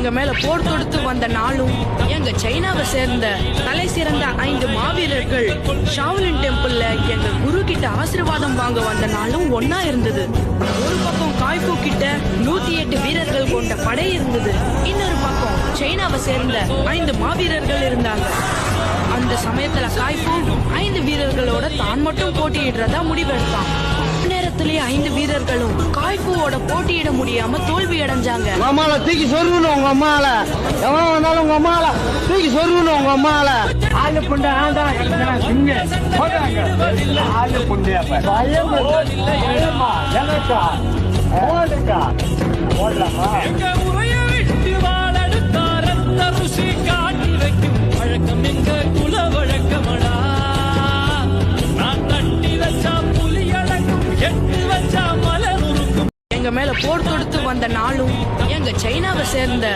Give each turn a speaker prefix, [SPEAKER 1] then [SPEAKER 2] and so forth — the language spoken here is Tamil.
[SPEAKER 1] எங்க மேல போர் தொடுத்து வந்த நாளும் எங்க சைனாவை சேர்ந்த தலை சிறந்த 5 மாவீரர்கள் ஷாவ்லின் டெம்பிள்ல எங்க குரு கிட்ட ஆசீர்வாதம் வாங்க வந்த நாளும் ஒன்னா இருந்தது. ஒரு பக்கம் காய்பூ கிட்ட 108 வீரர்கள் கொண்ட படை இருந்தது. இன்னொரு பக்கம் சைனாவை சேர்ந்த 5 மாவீரர்கள் இருந்தாங்க. அந்த சமயத்துல காய்பூ 5 வீரர்களோட தான் மட்டும் போட்டியிடுறதா முடிவெடுத்தான். நேரத்திலேயே 5 வீரர்களும் காய்பூவோட போட்டியிட முடியாம தோல்வி அடைஞ்சாங்க.
[SPEAKER 2] அம்மால தூக்கி சொருகணும், உங்க அம்மால எவன் வந்தாலும் உங்க அம்மால தூக்கி சொருகணும், உங்க அம்மால ஆளு புண்டை ஆண்டா சிங்க ஆளு புண்டை
[SPEAKER 3] வழக்கம் எங்க குல வழக்கமடா. நான் தட்டி வச்சா புலி அடக்கும், எட்டு வச்சா மலர் உருக்கும்.
[SPEAKER 1] எங்க மேல போர் தொடுத்து வந்த நாளும் எங்க சைனாவை சேர்ந்த